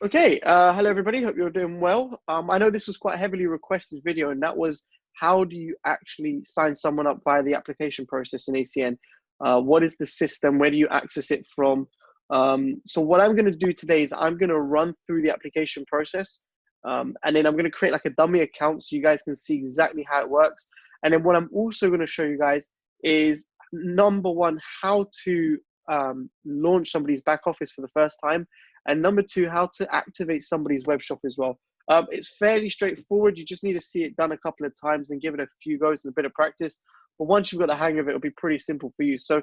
Okay, hello everybody. Hope you're doing well. I know this was quite a heavily requested video, and that was how do you actually sign someone up via the application process in ACN? What is the system? Where do you access it from? So what I'm going to do today is I'm going to run through the application process, and then I'm going to create like a dummy account so you guys can see exactly how it works. And then what I'm also going to show you guys is number one, how to launch somebody's back office for the first time. And number two, how to activate somebody's web shop as well. It's fairly straightforward. You just need to see it done a couple of times and give it a few goes and a bit of practice. But once you've got the hang of it, it'll be pretty simple for you. So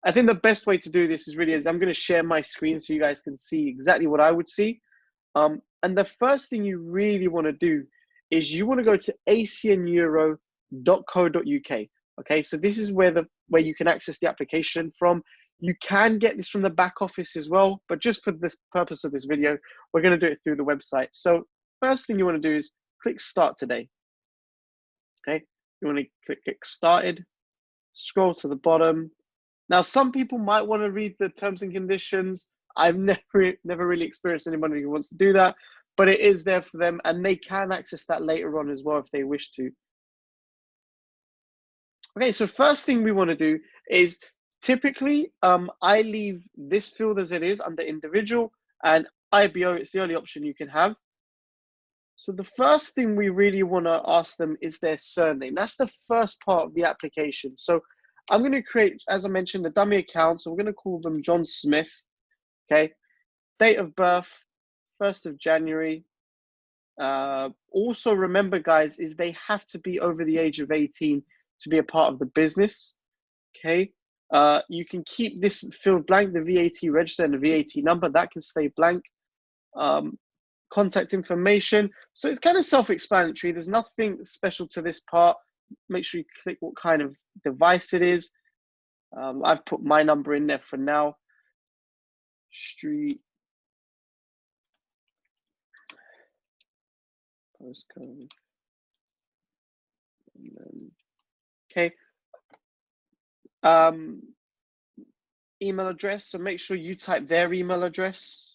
I think the best way to do this is I'm going to share my screen so you guys can see exactly what I would see. And the first thing you really want to do is you want to go to acneuro.co.uk. Okay, so this is where you can access the application from. You can get this from the back office as well, but just for this purpose of this video, we're going to do it through the website. So first thing you want to do is click Start Today. Okay, you want to click Get Started, scroll to the bottom. Now, some people might want to read the terms and conditions. I've never really experienced anybody who wants to do that, but it is there for them, and they can access that later on as well if they wish to. Okay, so first thing we want to do is typically I leave this field as it is under individual, and IBO, it's the only option you can have. So the first thing we really want to ask them is their surname. That's the first part of the application. So I'm going to create, as I mentioned, a dummy account. So we're going to call them John Smith. Okay, date of birth, 1st of January. Also remember, guys, is they have to be over the age of 18 to be a part of the business. Okay, you can keep this field blank, the VAT register and the VAT number, that can stay blank. Contact information. So it's kind of self-explanatory. There's nothing special to this part. Make sure you click what kind of device it is. I've put my number in there for now. Street. Postcode. Okay. Email address. So make sure you type their email address.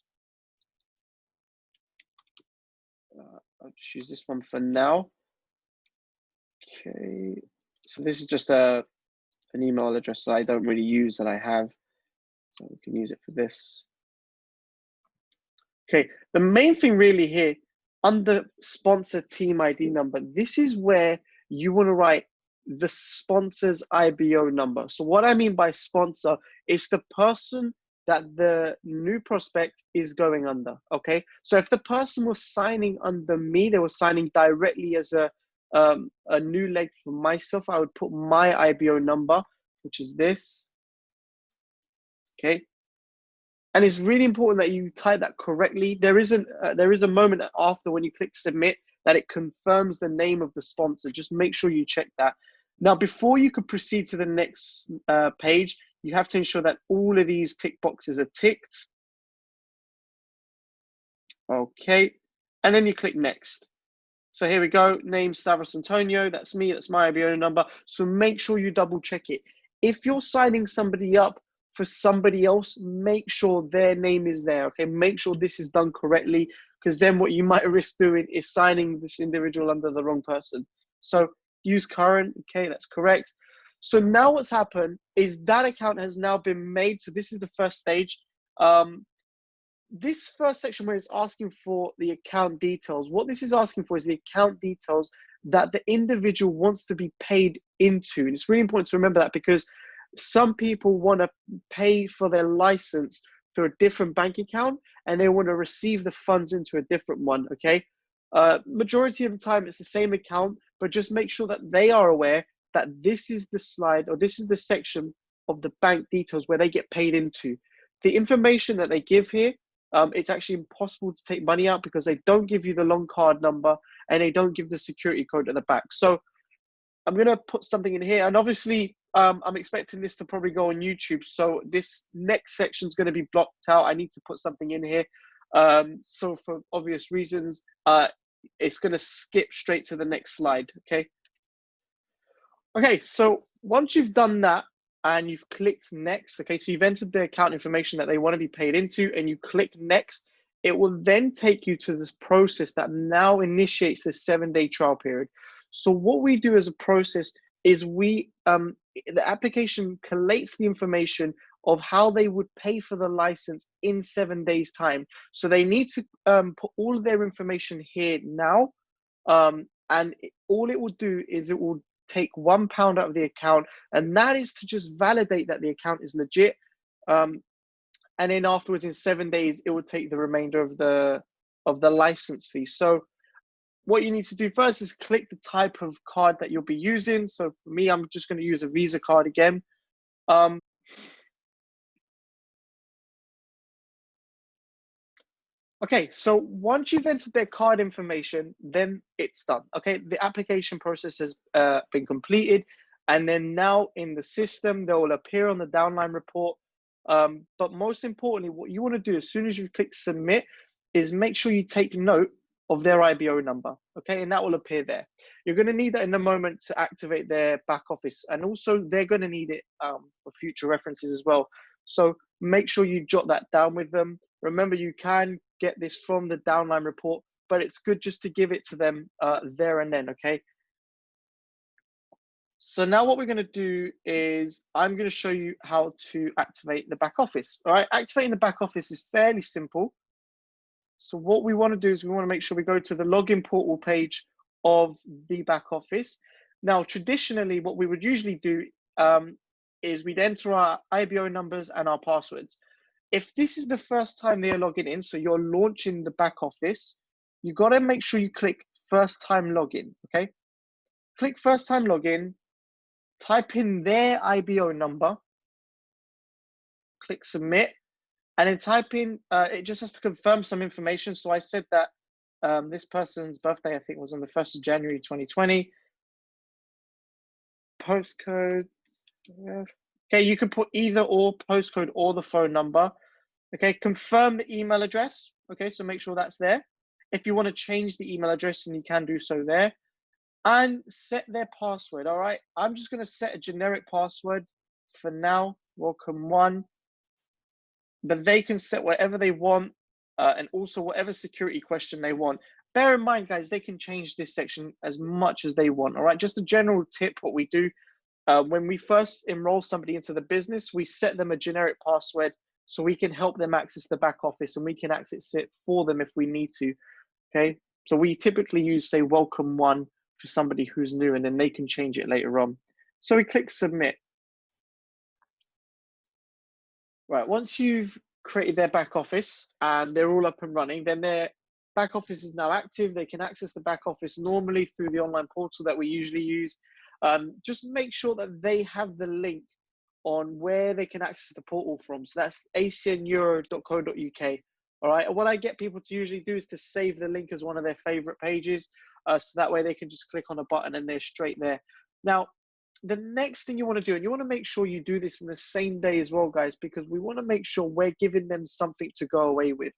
I'll just use this one for now. Okay. So this is just an email address that I don't really use that I have. So we can use it for this. Okay. The main thing really here, under sponsor team ID number, this is where you want to write the sponsor's IBO number. So what I mean by sponsor is the person that the new prospect is going under. Okay, so if the person was signing under me, they were signing directly as a new leg for myself, I would put my IBO number, which is this. Okay, and it's really important that you type that correctly. There is a moment after when you click submit that it confirms the name of the sponsor. Just make sure you check that. Now, before you could proceed to the next page, you have to ensure that all of these tick boxes are ticked. Okay, and then you click next. So here we go, name Stavros Antonio, that's me, that's my IBO number. So make sure you double check it. If you're signing somebody up for somebody else, make sure their name is there, okay? Make sure this is done correctly, because then what you might risk doing is signing this individual under the wrong person. So use current, okay, that's correct. So now what's happened is that account has now been made. So this is the first stage. This first section where it's asking for the account details, what this is asking for is the account details that the individual wants to be paid into. And it's really important to remember that, because some people want to pay for their license through a different bank account and they want to receive the funds into a different one, okay? Majority of the time it's the same account, but just make sure that they are aware that this is the slide, or this is the section of the bank details where they get paid into. The information that they give here, it's actually impossible to take money out because they don't give you the long card number and they don't give the security code at the back. So I'm going to put something in here, and obviously I'm expecting this to probably go on YouTube. So this next section is going to be blocked out. I need to put something in here. So for obvious reasons, it's going to skip straight to the next slide. Okay, so once you've done that and you've clicked next, okay, so you've entered the account information that they want to be paid into and you click next, It will then take you to this process that now initiates the 7-day trial period. So what we do as a process is the application collates the information of how they would pay for the license in 7 days time. So they need to put all of their information here now. All it will do is it will take £1 out of the account, and that is to just validate that the account is legit. And then afterwards, in 7 days, it will take the remainder of the license fee. So what you need to do first is click the type of card that you'll be using. So for me, I'm just going to use a Visa card again. Okay, so once you've entered their card information, then it's done. Okay, the application process has been completed, and then now in the system, they will appear on the downline report. But most importantly, what you want to do as soon as you click submit is make sure you take note of their IBO number, okay, and that will appear there. You're going to need that in a moment to activate their back office, and also they're going to need it for future references as well. So make sure you jot that down with them. Remember, you can get this from the downline report, but it's good just to give it to them there and then, okay? So now what we're going to do is I'm going to show you how to activate the back office. All right, activating the back office is fairly simple. So what we want to do is we want to make sure we go to the login portal page of the back office. Now, traditionally, what we would usually do is we'd enter our IBO numbers and our passwords. If this is the first time they're logging in, so you're launching the back office, you got to make sure you click first time login, okay? Click first time login, type in their IBO number, click submit, and then type in, it just has to confirm some information. So I said that this person's birthday, I think, was on the 1st of January, 2020. Postcode. Okay, you can put either or, postcode or the phone number. Okay, confirm the email address. Okay, so make sure that's there. If you want to change the email address, then you can do so there. And set their password, all right? I'm just going to set a generic password for now, welcome1. But they can set whatever they want, and also whatever security question they want. Bear in mind, guys, they can change this section as much as they want, all right? Just a general tip, what we do, when we first enroll somebody into the business, we set them a generic password so we can help them access the back office, and we can access it for them if we need to, okay? So we typically use, say, welcome1 for somebody who's new, and then they can change it later on. So we click submit. Right, once you've created their back office and they're all up and running, then their back office is now active. They can access the back office normally through the online portal that we usually use. Just make sure that they have the link on where they can access the portal from. So that's acneuro.co.uk. All right, and what I get people to usually do is to save the link as one of their favorite pages. So that way they can just click on a button and they're straight there. Now, the next thing you want to do, and you want to make sure you do this in the same day as well, guys, because we want to make sure we're giving them something to go away with.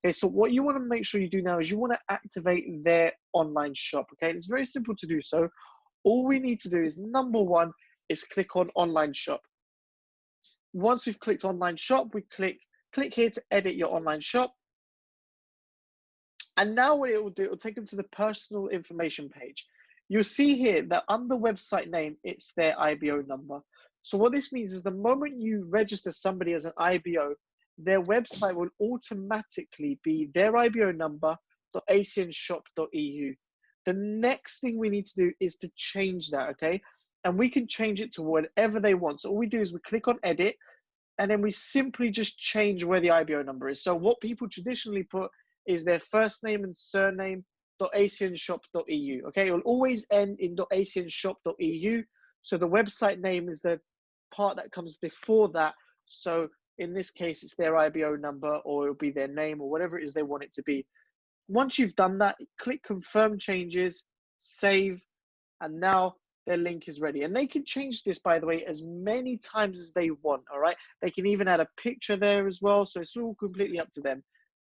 Okay, so what you want to make sure you do now is you want to activate their online shop. Okay, and it's very simple to do so. All we need to do is, number one, is click on online shop. Once we've clicked online shop, we click here to edit your online shop. And now what it will do, it will take them to the personal information page. You'll see here that under website name, it's their IBO number. So what this means is the moment you register somebody as an IBO, their website will automatically be their IBO number .acnshop.eu. The next thing we need to do is to change that, okay? And we can change it to whatever they want. So all we do is we click on edit, and then we simply just change where the IBO number is. So what people traditionally put is their first name and surname .acnshop.eu. Okay, it will always end in .acnshop.eu. So the website name is the part that comes before that. So in this case, it's their IBO number, or it'll be their name, or whatever it is they want it to be. Once you've done that, click confirm changes, save, and now their link is ready. And they can change this, by the way, as many times as they want. All right, they can even add a picture there as well. So it's all completely up to them.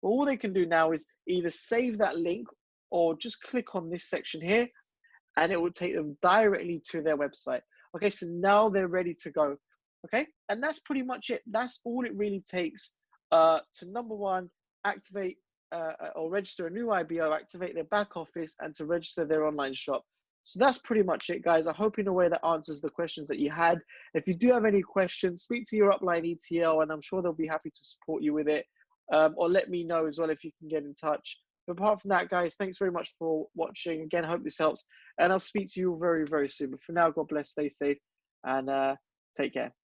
But all they can do now is either save that link or just click on this section here, and it will take them directly to their website. Okay, so now they're ready to go. Okay, and that's pretty much it. That's all it really takes to, number one, activate or register a new IBO, activate their back office, and to register their online shop. So that's pretty much it, guys. I hope in a way that answers the questions that you had. If you do have any questions, speak to your upline ETL, and I'm sure they'll be happy to support you with it. Or let me know as well if you can get in touch. But apart from that, guys, thanks very much for watching. Again, I hope this helps, and I'll speak to you very, very soon. But for now, God bless, stay safe, and take care.